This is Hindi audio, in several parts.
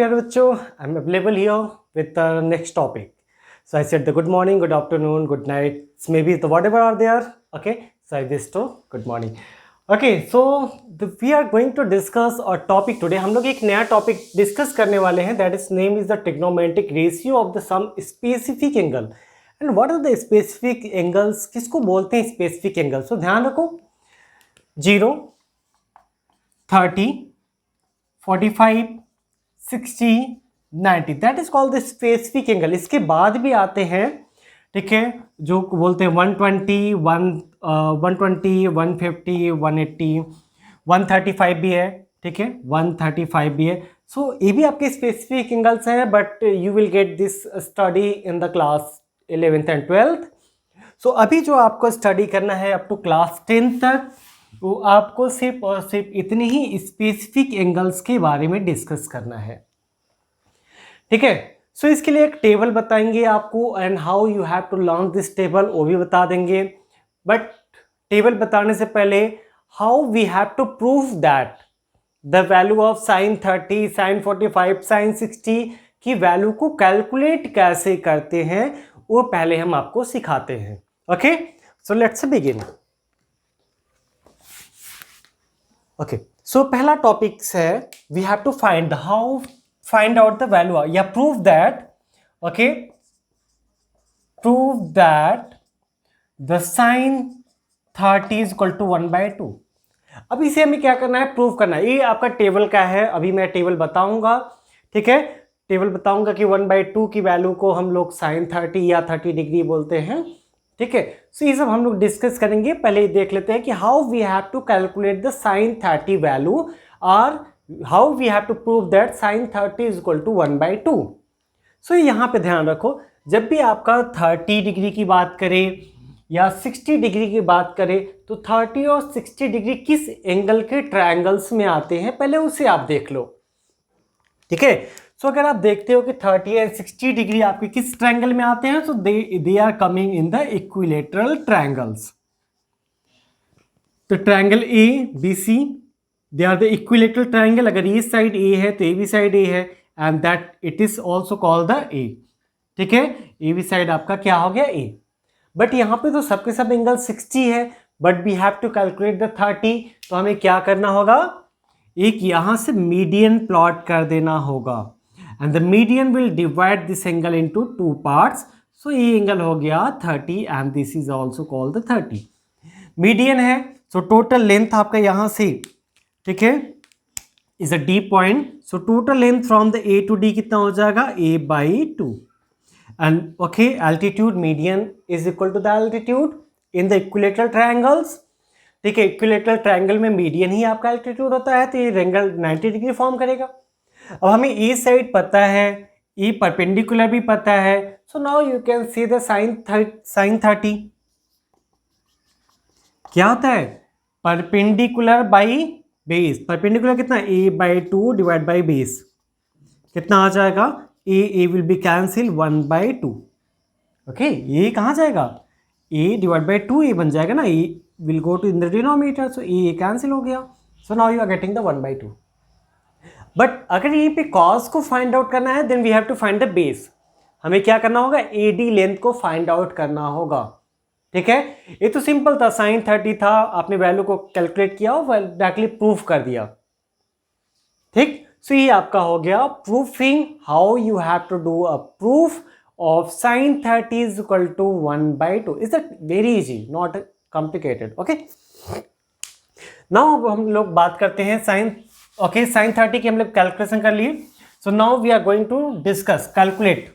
प्यारे बच्चों, I am available here with the next topic. So I said the good morning, good afternoon, good night, maybe the whatever are there. Okay, so I wish to good morning. Okay, so we are going to discuss a topic today. हम लोग एक नया टॉपिक डिस्कस करने वाले हैं. That is name is the trigonometric ratio of the some specific angle. And what are the specific angles? किसको बोलते हैं specific angles? So ध्यान रखो, 0, 30, 45, 60, 90, that is called the specific angle. इसके बाद भी आते हैं, ठीक है, जो बोलते हैं 120, 120, 150, 180, 135 भी है, ठीक है, 135 भी है. सो ये भी आपके स्पेसिफिक एंगल्स हैं, but you will get this study in the class 11th and 12th. सो अभी जो आपको स्टडी करना है अप टू क्लास 10 तक, वो आपको सिर्फ और सिर्फ इतने ही स्पेसिफिक एंगल्स के बारे में डिस्कस करना है, ठीक है. सो इसके लिए एक टेबल बताएंगे आपको, and how you have to learn this table वो भी बता देंगे. बट टेबल बताने से पहले how we have to prove that the value of sine 30, sine 45, sine 60 की वैल्यू को कैलकुलेट कैसे करते हैं वो पहले हम आपको सिखाते हैं. Okay, so let's begin. Okay, so पहला टॉपिक है we have to find out the value या prove that, okay, prove that the sin 30 is equal to 1/2. अब इसे हमें क्या करना है, प्रूव करना है. ये आपका टेबल का है, अभी मैं टेबल बताऊंगा, ठीक है. टेबल बताऊंगा कि 1/2 की वैल्यू को हम लोग sin 30 या 30 डिग्री बोलते हैं, ठीक है. सो ये सब हम लोग डिस्कस करेंगे. पहले देख लेते हैं कि how we have to calculate the sin 30 value, और how we have to prove that sin 30 is equal to 1/2. So यहाँ पे ध्यान रखो, जब भी आपका 30 डिग्री की बात करें या 60 डिग्री की बात करें, तो 30 और 60 डिग्री किस एंगल के ट्रायंगल्स में आते हैं पहले उसे आप देख लो, ठीक है. सो अगर आप देखते हो कि 30 एंड 60 डिग्री आपके किस ट्रायंगल में आते हैं, तो they are coming in the equilateral triangles. तो triangle A B C, they are the equilateral triangle. अगर ये साइड ए है तो ए बी साइड ए है, and that it is also called the ए, ठीक है. ए बी साइड आपका क्या हो गया, ए. बट यहाँ पे तो सबके सब एंगल 60 है, but we have to calculate the 30. तो हमें क्या करना होगा, एक यहाँ से मीडियन प्लॉट कर देना होगा, and the median will divide this angle into 2 parts. So ये एंगल हो गया 30, and this is also called the 30. Median है, सो टोटल लेंथ आपका यहाँ से, ठीक है, is a D point. So total length from the A to D कितना हो जाएगा, a/2. And okay, altitude median is equal to the altitude in the equilateral triangles, ठीक है. इक्विलेटरल ट्रायंगल में मीडियन ही आपका एल्टीट्यूड होता है, तो ये एंगल 90 डिग्री फॉर्म करेगा. अब हमें ए साइड पता है, ए परपेंडिकुलर भी पता है. So now you can see the sine 30 क्या होता है, परपेंडिकुलर बाई बेस. परपेंडिकुलर कितना, a/2 डिवाइड बाई बेस कितना आ जाएगा, a will be cancel 1/2. Okay, ये कहाँ जाएगा, a डिवाइड बाई 2 a बन जाएगा ना, a will go to in the denominator, so a cancel हो गया. So now you are getting the 1/2. But अगर ये पे cos को फाइंड आउट करना है, then we have to find the base. हमें क्या करना होगा, AD लेंथ को फाइंड आउट करना होगा, ठीक है. ये तो सिंपल था, साइन 30 था, आपने वैल्यू को कैलकुलेट किया और डायरेक्टली प्रूफ कर दिया, ठीक. सो ये आपका हो गया proofing how you have to do a proof of sine 30 is equal to 1/2. Is that very easy, not complicated. Okay, now हम लोग बात करते हैं साइन. ओके, साइन 30 की हम लोग कैलकुलेशन कर लिए. So now we are going to discuss calculate,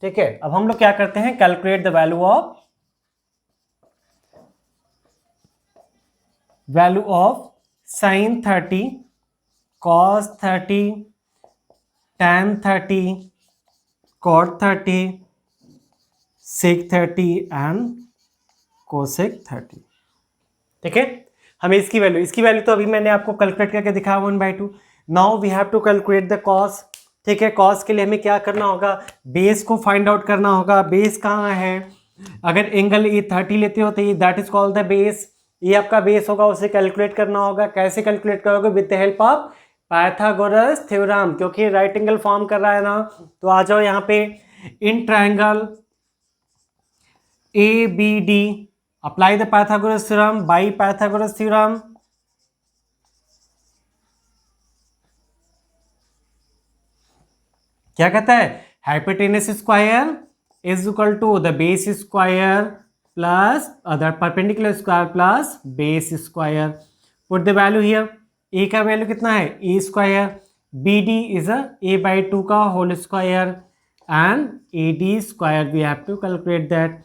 ठीक है. अब हम लोग क्या करते हैं, calculate the value of sin 30, cos 30, tan 30, cot 30, sec 30 and cosec 30, ठीक है. हमें इसकी वैल्यू तो अभी मैंने आपको कैलकुलेट करके दिखाया 1/2. Now we have to calculate the cos, ठीक है. cos के लिए हमें क्या करना होगा, बेस को फाइंड आउट करना होगा. बेस कहाँ है, अगर एंगल ये 30 लेते हो तो ये that is called the base. ये आपका बेस होगा, उसे कैलकुलेट करना होगा. कैसे कैलकुलेट करोगे, with the help of Pythagoras theorem, क्योंकि राइट एंगल फॉर्म कर रहा है ना, तो आ जाओ यहाँ पे इन triangle ABD apply the Pythagoras theorem by Pythagoras theorem. क्या कहता है, hypotenuse square is equal to the base square plus other perpendicular square plus base square. Put the value here, A का वैल्यू कितना है A square, B D is a/2 का whole square and AD square we have to calculate that.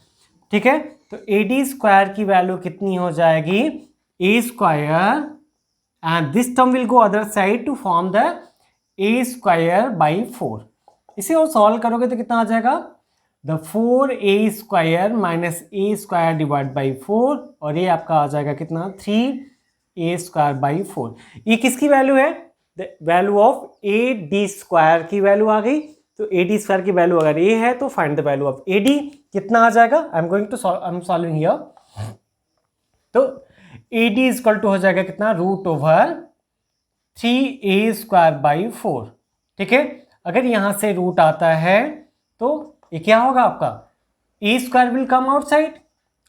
ठीक है, तो AD स्क्वायर की वैल्यू कितनी हो जाएगी a square and this term will go other side to form the a square by 4। इसे और सॉल्व करोगे तो कितना आ जाएगा, the 4a square minus a square divide by 4, और ये आपका आ जाएगा कितना 3a स्क्वायर बाई 4। ये किसकी वैल्यू है, the value of AD square की वैल्यू आ गई। तो AD स्क्वायर की वैल्यू अगर ये है तो find the value of AD, कितना आ जाएगा, आई एम सॉल्विंग हियर। तो AD इक्वल टू हो जाएगा कितना, √3a स्क्वायर बाई 4। ठीक है, अगर यहां से रूट आता है तो ये क्या होगा आपका, a square will come outside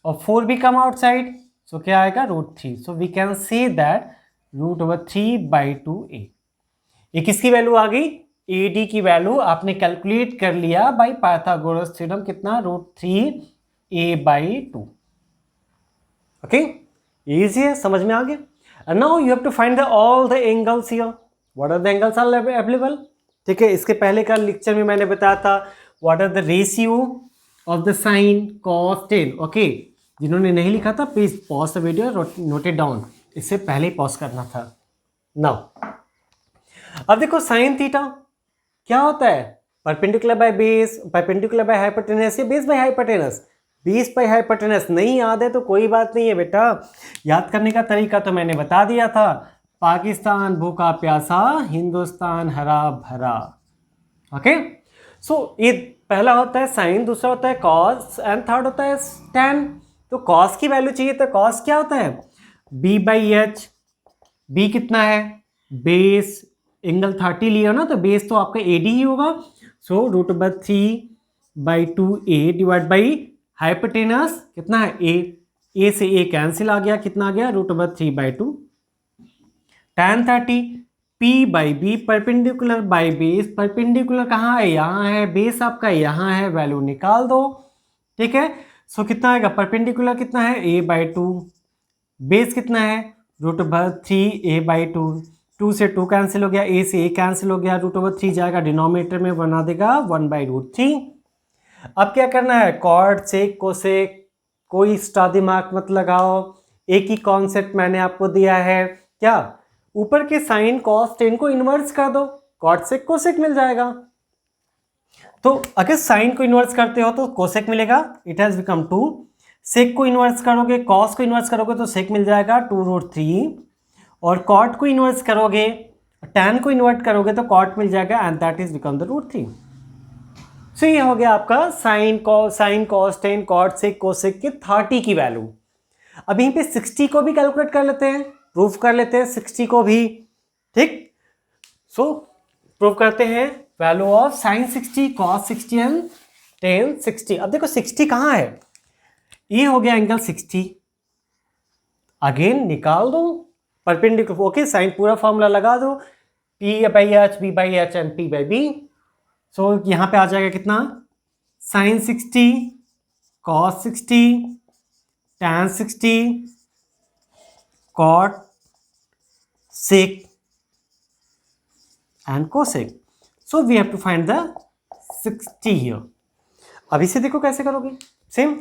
और 4 भी कम आउटसाइड, सो क्या आएगा √3। So we can say that √3/2a। ये किसकी वैल्यू आ गई, AD की वैल्यू आपने कैलकुलेट कर लिया बाय पाइथागोरस थ्योरम, कितना √3a/2। ओके, इजी है, समझ में आ गया। And now you have to find all the angles here. What are the angles are available? ठीक है, इसके पहले का लेक्चर में मैंने बताया था what are the ratio of the sin cos tan. Okay, जिन्होंने नहीं लिखा था please pause the video, note it down, इससे पहले ही पॉज करना था। नाउ अब देखो साइन थीटा क्या होता है, perpendicular by base, perpendicular by hypotenuse या base by hypotenuse. Base by hypotenuse नहीं याद है तो कोई बात नहीं है बेटा, याद करने का तरीका तो मैंने बता दिया था, पाकिस्तान भूखा प्यासा, हिंदुस्तान हरा भरा। ओके, सो ये पहला होता है साइन, दूसरा होता है कॉस एंड थर्ड होता है टैन। तो कॉस की वैल्यू चाहिए तो कॉस क्या होता है, B/H। बी कितना है, बेस एंगल 30 लिया ना, तो बेस तो आपका AD ही होगा, सो √3/2a डिवाइड बाई हाइपोटेनस कितना है a से a कैंसिल आ गया, कितना आ गया √3/2। tan 30 P/B perpendicular by base, perpendicular कहाँ है, यहाँ है, बेस आपका यहाँ है, वैल्यू निकाल दो। ठीक है, सो कितना आएगा, परपेंडिकुलर कितना है a/2, बेस कितना है √3a/2, 2 से 2 कैंसिल हो गया, a से a कैंसिल हो गया, √3 जाएगा डिनोमिनेटर में, बना देगा 1/√3। अब क्या करना है, कॉट सेक कोसेक कोई एक्स्ट्रा दिमाग मत लगाओ, एक ही कॉन्सेप्ट मैंने आपको दिया है, क्या ऊपर के साइन कॉस टेन को इन्वर्स कर दो, कॉट सेक कोसेक मिल जाएगा। तो अगर साइन को इन्वर्स करते हो तो कोसेक मिलेगा, इट हैज बिकम 2। सेक को इन्वर्स करोगे, कॉस को इन्वर्स करोगे तो सेक मिल जाएगा 2√3, और कॉट को इन्वर्स करोगे, टैन को इन्वर्ट करोगे तो कॉट मिल जाएगा and that is become the √3। So ये हो गया आपका sine cos tan cot sec cosec की 30 की वैल्यू। अब यहीं पे 60 को भी कैलकुलेट कर लेते हैं, प्रूफ कर लेते हैं 60 को भी। ठीक, सो प्रूफ करते हैं value of sign 60 cos 60 and ten 60। अब देखो 60 कहाँ है, ये हो गया एंगल 60, अगेन निकाल दो परपेंडिकुलर। ओके, साइन पूरा फॉर्मूला लगा दो, P/H B/H एंड P/B। सो यहाँ पे आ जाएगा कितना, sine 60 cos 60 tan 60 cot sec and cosec. So we have to find the 60 here. अब इसे देखो कैसे करोगे, सेम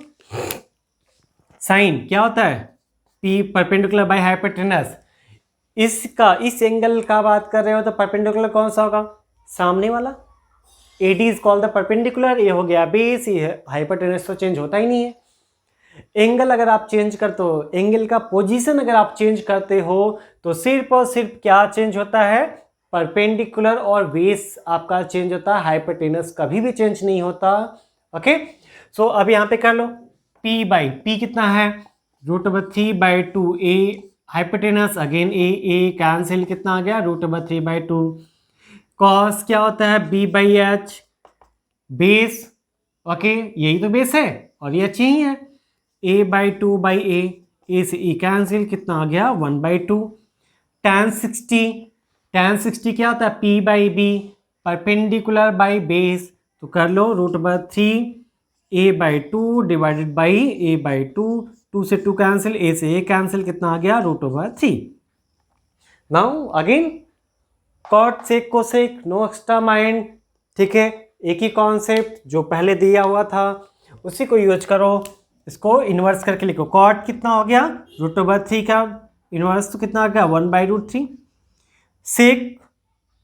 साइन क्या होता है, P परपेंडिकुलर बाय हाइपोटेनस। इसका इस एंगल का बात कर रहे हो तो परपेंडिकुलर कौन सा होगा, सामने वाला, AD is called the perpendicular. ये हो गया बेस, ये हाइपोटेनस तो चेंज होता ही नहीं है। एंगल अगर आप चेंज करते हो, एंगल का पोजीशन अगर आप चेंज करते हो तो सिर्फ और सिर्फ क्या चेंज होता है, परपेंडिकुलर और बेस आपका चेंज होता है, हाइपोटेनस कभी भी चेंज नहीं होता। ओके, सो अब यहाँ पे कर लो P/P कितना है √3/2a हाइपोटेनस अगेन ए कैंसिल, कितना आ गया √3/2। कॉस क्या होता है b/h, बेस, ओके यही तो बेस है और ये h ही है, a/2/a, a से e कैंसिल, कितना आ गया 1/2। tan 60 क्या होता है p/b, परपेंडिकुलर बाई बेस, तो कर लो √3 a/2 डिवाइडेड बाई a/2, 2 से 2 कैंसिल, a से a कैंसिल, कितना आ गया √3। Now again cot sec cosec, no extra mind, ठीक है, एक ही कॉन्सेप्ट जो पहले दिया हुआ था उसी को यूज करो। इसको इन्वर्स करके लिखो, कॉट कितना हो गया √3 का इन्वर्स तो कितना आ गया 1/√3। सेक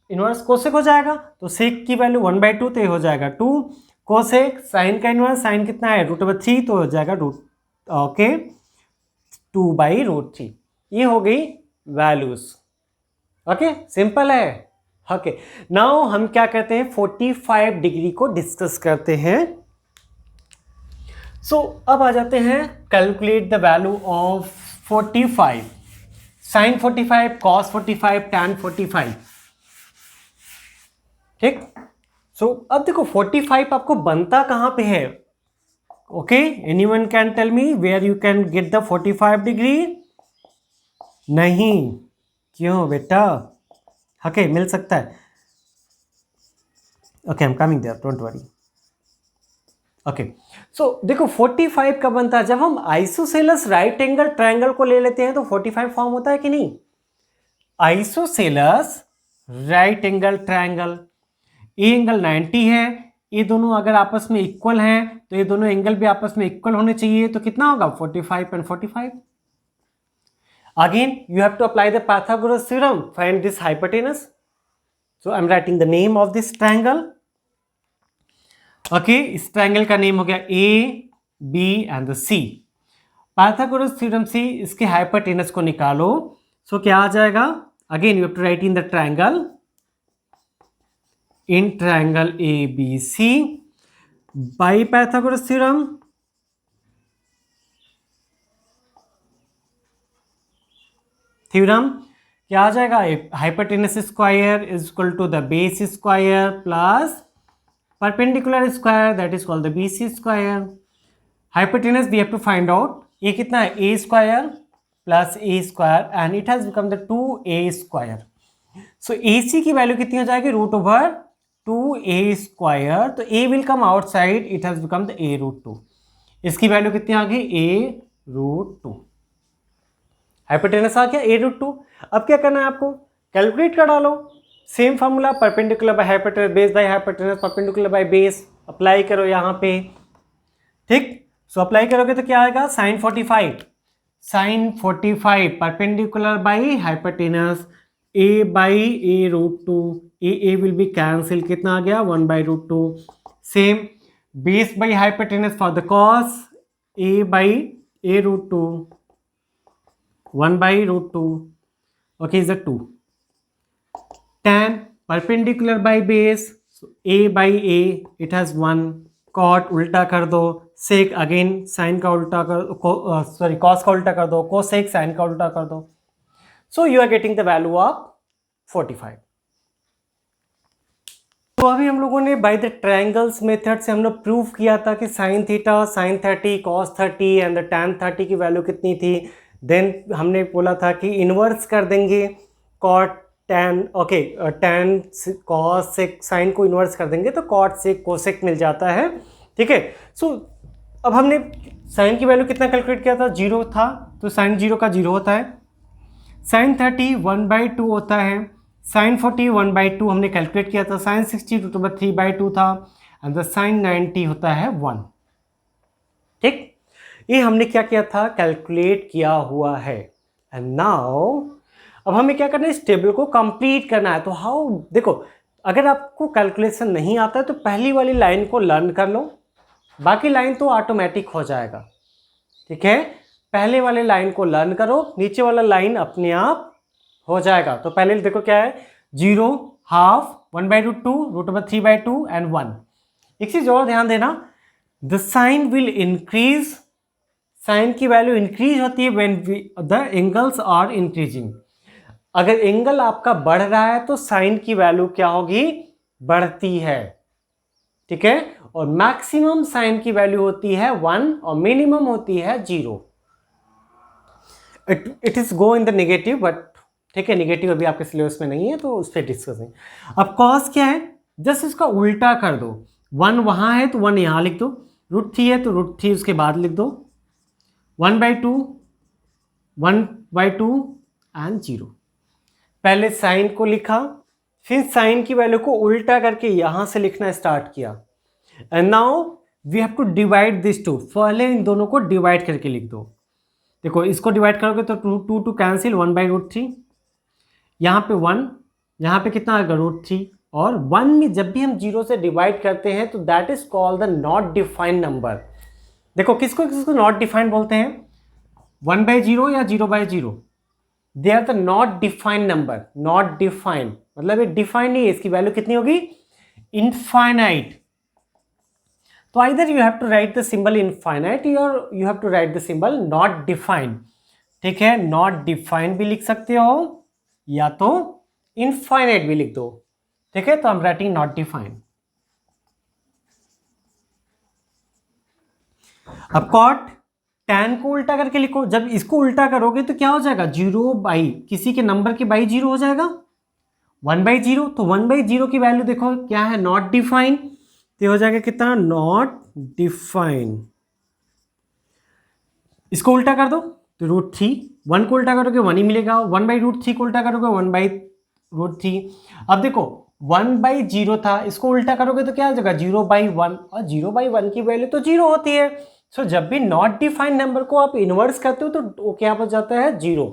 इन्वर्स कोसेक हो जाएगा, तो सेक की वैल्यू 1/2 तो ये हो जाएगा 2। कोसेक साइन का इन्वर्स, साइन कितना है √3 तो हो जाएगा ओके 2/√3। ये हो गई वैल्यूज, ओके सिंपल है। ओके नाउ हम क्या करते हैं 45 डिग्री को डिस्कस करते हैं। सो अब आ जाते हैं calculate the value of 45, sine 45, cos 45, tan 45, ठीक। सो अब देखो 45 आपको बनता कहां पे है, okay anyone can tell me where you can get the 45 degree? नहीं, क्यों बेटा? ओके मिल सकता है, okay I am coming there, don't worry. Okay so देखो 45 का बनता है, जब हम आइसोसेलस राइट एंगल ट्रायंगल को ले लेते हैं तो 45 फॉर्म होता है कि नहीं? Isosceles right angle triangle, A angle 90 है, ये दोनों अगर आपस में इक्वल हैं तो ये दोनों एंगल भी आपस में इक्वल होने चाहिए, तो कितना होगा 45 and 45। Again you have to apply the Pythagoras theorem, find this hypotenuse. So I am writing the name of this triangle, okay इस ट्रायंगल का नेम हो गया A B and the C. Pythagoras theorem से इसके हाइपोटेनस को निकालो, सो क्या आ जाएगा? Again you have to write in the triangle, in triangle ABC by Pythagoras theorem क्या आ जाएगा? Hypotenuse square is equal to the base square plus perpendicular square, that is called the BC square. Hypotenuse we have to find out, ये कितना है a square plus a square and it has become the 2a square. So AC की वैल्यू कितनी हो जाएगी √2a स्क्वायर, तो a will come outside, it has become the a√2। इसकी वैल्यू कितनी आ गई a√2, हाइपोटेनस आ गया a√2। अब क्या करना है आपको? कैलकुलेट कर डालो, same formula, perpendicular by hypotenuse, base by hypotenuse, perpendicular by base, apply करो यहाँ पे, ठीक। सो अप्लाई करोगे तो क्या आएगा sine 45 perpendicular by hypotenuse, a/a√2, a will be cancel, कितना आ गया 1/√2। Same base by hypotenuse for the cos, a/a√2 1/√2, okay is a 2। tan perpendicular by base, so a/a it has 1, cot उल्टा कर दो, sec अगेन साइन का उल्टा कर सॉरी cos का उल्टा कर दो, cosec साइन का उल्टा कर दो, so you are getting the value of 45। तो अभी हम लोगों ने बाय द ट्रायंगल्स मेथड से हम लोग प्रूव किया था कि sine theta, sine 30, cos 30 and the tan 30 की वैल्यू कितनी थी। देन हमने बोला था कि इन्वर्स कर देंगे cot tan, okay tan cos sec sine को इन्वर्स कर देंगे तो कॉट सेक कोसेक मिल जाता है, ठीक है। सो अब हमने साइन की वैल्यू कितना कैलकुलेट किया था, 0 था, तो साइन 0 का 0 होता है। साइन 30 1/2 होता है, साइन 40 1/2 हमने कैलकुलेट किया था, साइन 60 √3/2 था एंड द साइन 90 होता है 1, ठीक। ये हमने क्या किया था, कैलकुलेट किया हुआ है। एंड नाउ अब हमें क्या करना है, इस टेबल को कंप्लीट करना है। तो हाउ, देखो अगर आपको कैलकुलेशन नहीं आता है तो पहली वाली लाइन को लर्न कर लो, बाकी लाइन तो ऑटोमेटिक हो जाएगा, ठीक है। पहले वाले लाइन को लर्न करो, नीचे वाला लाइन अपने आप हो जाएगा। तो पहले देखो क्या है, 0, हाफ, 1/√2, √3/2 एंड 1। एक चीज और ध्यान देना, the sine will increase sine की वैल्यू इंक्रीज होती है when the angles are increasing. अगर एंगल आपका बढ़ रहा है तो साइन की वैल्यू क्या होगी, बढ़ती है, ठीक है। और मैक्सिमम साइन की वैल्यू होती है 1 और मिनिमम होती है 0। It is go in the negative, but ठीक है, नेगेटिव अभी आपके सिलेबस में नहीं है तो उस पर डिस्कस नहीं। अब कॉस क्या है, जस्ट इसका उल्टा कर दो, 1 वहां है तो 1 यहां लिख दो, √3 है तो √3 उसके बाद लिख दो, 1/2 1/2 एंड 0। पहले साइन को लिखा, फिर साइन की वैल्यू को उल्टा करके यहां से लिखना स्टार्ट किया, and now we have to divide this two. पहले इन दोनों को डिवाइड करके लिख दो। देखो इसको डिवाइड करोगे तो 2 कैंसिल, 1/√3, यहाँ पे 1, यहाँ पे कितना आएगा √3। और 1 में जब भी हम 0 से डिवाइड करते हैं तो that is called the not defined number. देखो किसको किसको नॉट डिफाइंड बोलते हैं, 1/0 या 0/0, they are the not defined number. Not defined मतलब ये डिफाइंड नहीं है, इसकी वैल्यू कितनी होगी, इनफाइनाइट। तो either you have to write the symbol infinite और you have to write the symbol not defined, ठीक है। नॉट डिफाइंड भी लिख सकते हो या तो इनफाइनाइट भी लिख दो, ठीक है। तो आई एम राइटिंग नॉट डिफाइंड। अब कॉट tan को उल्टा करके लिखो, जब इसको उल्टा करोगे तो क्या हो जाएगा, 0 किसी के नंबर के बाई 0 हो जाएगा, 1/0। तो 1/0 की वैल्यू देखो क्या है, नॉट डिफाइंड, तो हो जाएगा कितना, नॉट डिफाइंड। इसको उल्टा कर दो तो √3, 1 को उल्टा करोगे 1 ही मिलेगा, 1/√3 को उल्टा करोगे 1/√3। अब देखो 1/0 था, इसको उल्टा करोगे तो क्या हो जाएगा, 0/1, और 0/1 की वैल्यू तो 0 होती है। सो जब भी नॉट डिफाइंड नंबर को आप इनवर्स करते हो तो वो क्या बच जाता है, 0,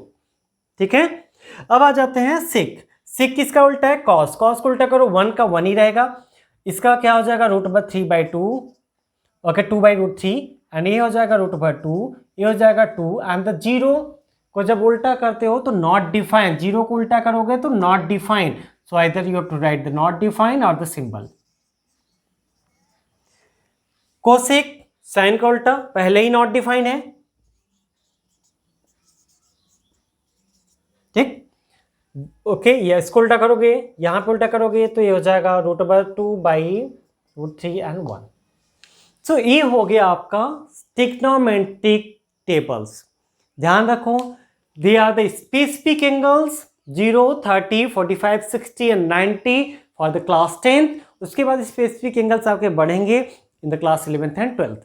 ठीक है। अब आ जाते हैं सिक। सिक किसका उल्टा है, कॉस। कॉस को उल्टा करो, 1 का 1 ही रहेगा, इसका क्या हो जाएगा, √3/2, ओके, 2/√3, एंड ये हो जाएगा √2, ये हो जाएगा 2, एंड द 0 को जब उल्टा करते हो तो नॉट डिफाइंड, 0 को उल्टा करोगे तो not defined. So either you have to write the not defined और द सिंबल। कोसेक, साइन का उल्टा, पहले ही नॉट डिफाइंड है, ठीक, ओके। ये इसको उल्टा करोगे, यहां पे उल्टा करोगे तो ये हो जाएगा √2/√3 एंड 1। सो ये हो गया आपका ट्रिग्नोमेट्रिक टेबल्स। ध्यान रखो, they are the specific angles 0, 30, 45, 60 and 90 for the class 10th। उसके बाद स्पेसिफिक एंगल्स आपके बढ़ेंगे in the class 11th and 12th,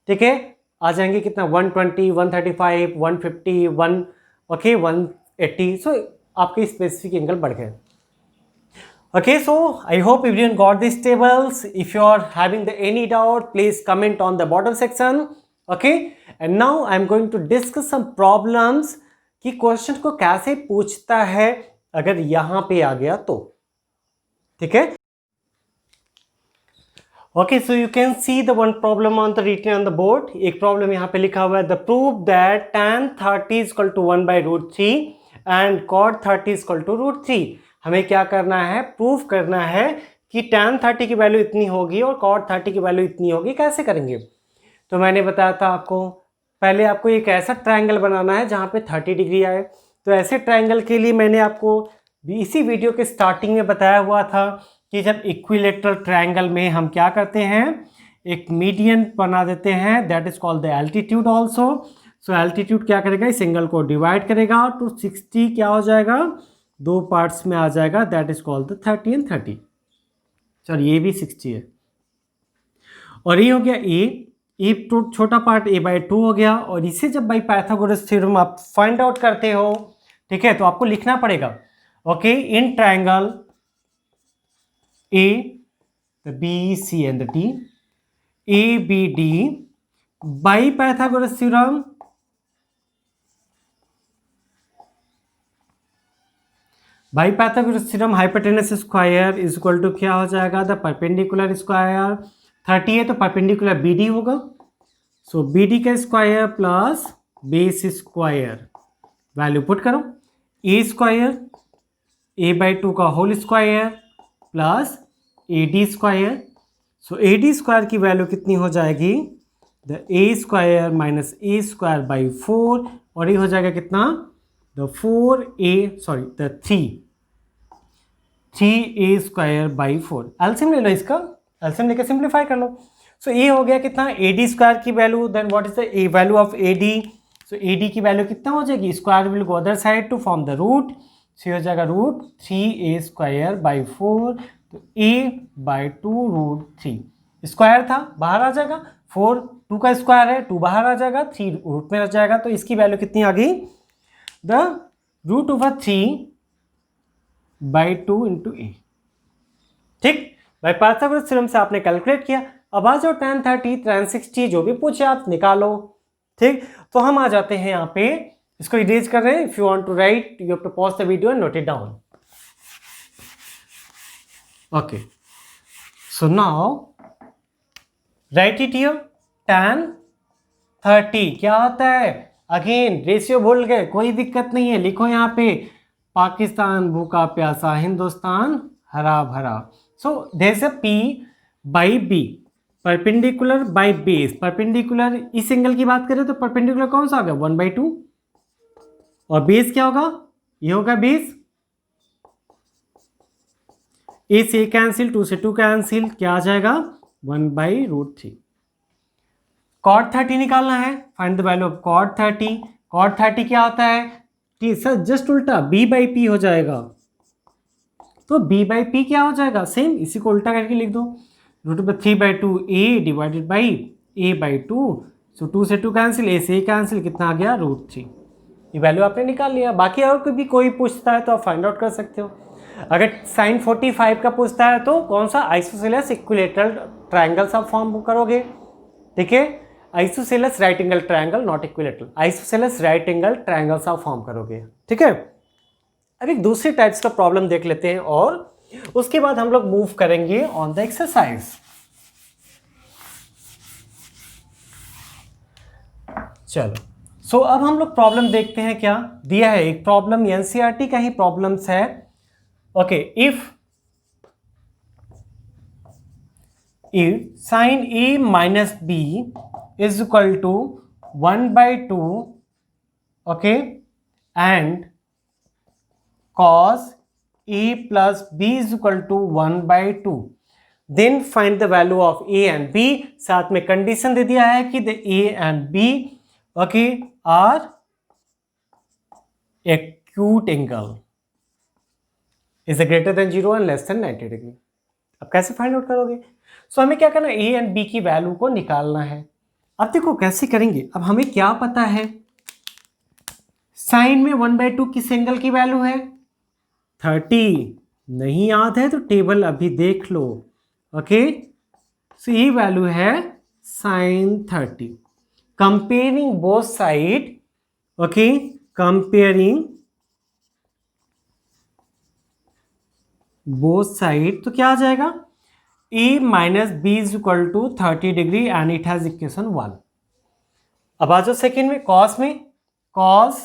ठीक है। आ जाएंगे कितना, 120, 135, 150, 1, ओके, 180। सो आपके स्पेसिफिक एंगल बढ़ गए। Okay, so I hope everyone got these tables. If you are having any doubt, please comment on the bottom section. Okay, and now I am going to discuss some problems कि क्वेश्चन को कैसे पूछता है अगर यहां पे आ गया तो, ठीक है। Okay, so you can see the one problem on the written on the board. एक प्रॉब्लम यहाँ पे लिखा हुआ है, the proof that tan 30 is equal to 1/√3 and cot 30 is equal to √3। हमें क्या करना है, प्रूफ करना है कि tan 30 की वैल्यू इतनी होगी और cot 30 की वैल्यू इतनी होगी। कैसे करेंगे, तो मैंने बताया था आपको, पहले आपको एक ऐसा ट्रायंगल बनाना है जहाँ पे 30 डिग्री आए। तो ऐसे ट्रायंगल के लिए मैंने आपको इसी वीडियो के स्टार्टिंग में बताया हुआ था कि जब इक्विलेटरल ट्रायंगल में हम क्या करते हैं, एक मीडियन बना देते हैं, that is called the altitude also. So altitude क्या करेगा, इस एंगल को डिवाइड करेगा तो 60 क्या हो जाएगा, 2 पार्ट्स में आ जाएगा, that is called the 30 and 30। चलिए ये भी 60 है, और ये हो गया ए तो छोटा पार्ट a/2 हो गया। और इसे जब बाई पाइथागोरस थ्योरम आप फाइंड आउट करते हो, ठीक है, तो आपको लिखना पड़ेगा, okay, in triangle A, the B, C and the D, ABD by Pythagoras theorem, by Pythagoras theorem hypotenuse square is equal to क्या हो जाएगा, the perpendicular square। 30 है तो perpendicular BD होगा, so BD का square plus base square, value put करो, A स्क्वायर a/2 का whole square plus AD square. So AD square की वैल्यू कितनी हो जाएगी, the A square minus A square by 4, और ये हो जाएगा कितना, द 3a स्क्वायर बाई 4। एल्सियम ले लो इसका, एल्सियम लेकर सिंप्लीफाई कर लो। सो ये हो गया कितना, ad स्क्वायर की value, then what is the value of ad। So ad की वैल्यू कितना हो जाएगी, square will go other side to form the root, सो हो जाएगा रूट 3a स्क्वायर बाई 4, तो a बाई 2 रूट 3, स्क्वायर था बाहर आ जाएगा, 4 2 का स्क्वायर है, 2 बाहर आ जाएगा, 3 रूट में आ जाएगा, तो इसकी वैल्यू कितनी आ गई, the root over 3 by 2 into A. ठीक, भाई पाइथागोरस थ्योरम से आपने कैलकुलेट किया। अब आ जाओ tan 30 tan 60 जो भी पूछे आप निकालो। ठीक, तो हम आ जाते हैं यहाँ पे, इसको इरेज कर रहे हैं। If you want to write you have to pause the video and note it down. Okay, so now write it here. tan 30 क्या होता है, अगेन रेशियो भूल गए, कोई दिक्कत नहीं है, लिखो यहाँ पे पाकिस्तान भूखा प्यासा, हिंदुस्तान हरा भरा। So there is a p by b, perpendicular by base. Perpendicular इस एंगल की बात करें तो परपेंडिकुलर कौन सा होगा, 1/2, और बेस क्या होगा, ये होगा बेस। a से कैंसिल, 2 से 2 कैंसिल, क्या आ जाएगा 1/√3। cot 30 निकालना है, find the value of cot 30। cot 30 क्या होता है, सर जस्ट उल्टा b बाई पी हो जाएगा, तो b बाई पी क्या हो जाएगा, सेम इसी को उल्टा करके लिख दो, √3/2 a divided by a by 2, सो 2 से 2 कैंसिल, a से कैंसिल, कितना आ गया √3। ये वैल्यू आपने निकाल लिया। बाकी और भी कोई पूछता है तो आप फाइंड आउट कर सकते हो। अगर sin 45 का पूछता है तो कौन सा, आइसोसेलेस इक्विलेटरल ट्रायंगल्स आप फॉर्म करोगे। ठीक है, isosceles right angle triangle, not equilateral, isosceles right angle triangles आप फॉर्म करोगे। ठीक है, अब एक दूसरी टाइप्स का प्रॉब्लम देख लेते हैं और उसके बाद हम लोग मूव करेंगे ऑन द एक्सरसाइज। चलो, सो अब हम लोग प्रॉब्लम देखते हैं। क्या दिया है, एक प्रॉब्लम एनसीईआरटी का ही प्रॉब्लम्स है। Okay, if sin a minus b is equal to 1/2, okay, and cos a plus b is equal to 1/2, then find the value of a and b। साथ में कंडीशन दे दिया है कि the a and b okay are acute angle is greater than 0 and less than 90 degree. अब कैसे फाइंड आउट करोगे, सो हमें क्या करना है, a एंड b की वैल्यू को निकालना है। अब देखो कैसे करेंगे, अब हमें क्या पता है, साइन में 1/2 किस एंगल की वैल्यू है, 30। नहीं याद है तो टेबल अभी देख लो। ओके, सो ये वैल्यू है sine 30। Comparing both side, okay, comparing both side, तो क्या आ जाएगा, a minus B is equal to 30 degree and it has equation 1। अब आ जाओ सेकेंड में, कॉस में, cos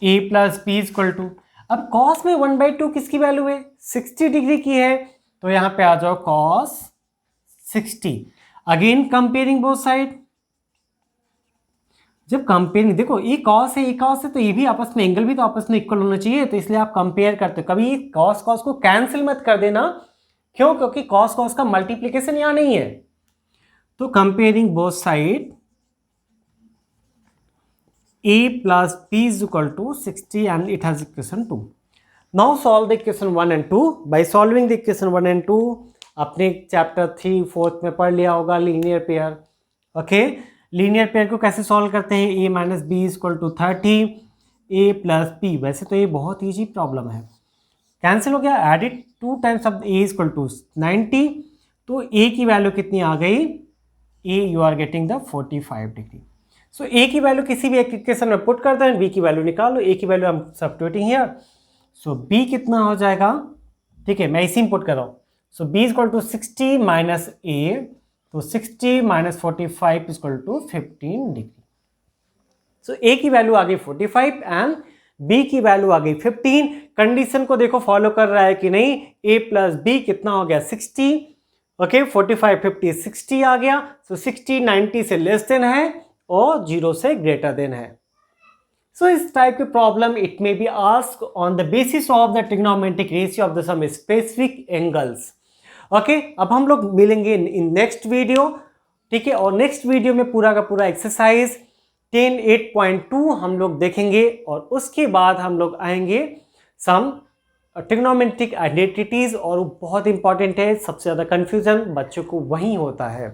a plus B is equal to, अब कॉस में 1/2 किसकी वैल्यू है, 60 डिग्री की है, तो यहां पे आ जाओ cos 60। Again comparing both side, जब कंपेयरिंग, देखो ये कॉस है ये कॉस है, तो ये भी आपस में एंगल भी तो आपस में इक्वल होना चाहिए, तो इसलिए आप कंपेयर करते हो। कभी कॉस कॉस को कैंसिल मत कर देना, क्यों, क्योंकि कॉस कॉस का मल्टीप्लीकेशन यहां नहीं है। तो comparing both side, a plus b is equal to 60 and it has equation 2. Now solve the equation 1 and 2. By solving the equation 1 and 2, अपने चैप्टर 3 4 में पढ़ लिया होगा linear pair. Okay, linear pair को कैसे सॉल्व करते हैं, a minus B is equal to 30, a plus B. वैसे तो ये बहुत ईजी प्रॉब्लम है, कैंसिल हो गया, add it 2 times of a is equal to 90, तो a की वैल्यू कितनी आ गई, a you are getting the 45 degree. So a की वैल्यू किसी भी एक इक्वेशन में पुट करते हैं, b की वैल्यू निकालो, a की वैल्यू हम सब्स्टिट्यूटिंग हियर, सो b कितना हो जाएगा, ठीक है मैं इसी में पुट कर रहा हूँ। So b is equal to 60 minus a, तो 60 minus 45 is equal to 15 degree. So a की वैल्यू आ गई 45 एंड b की वैल्यू आ गई 15। कंडीशन को देखो फॉलो कर रहा है कि नहीं, a प्लस बी कितना हो गया 60, ओके 45 50 60 आ गया, सो 60 90 से लेस देन है और 0 से ग्रेटर देन है। सो इस टाइप की problem it may be ask on the basis of the trigonometric ratio of the some specific angles. Okay, अब हम लोग मिलेंगे इन नेक्स्ट वीडियो, ठीक है, और नेक्स्ट वीडियो में पूरा का पूरा एक्सरसाइज 10.8.2 हम लोग देखेंगे और उसके बाद हम लोग आएंगे सम ट्रिग्नोमेट्रिक आइडेंटिटीज, और वो बहुत इंपॉर्टेंट है, सबसे ज़्यादा कंफ्यूजन बच्चों को वहीं होता है।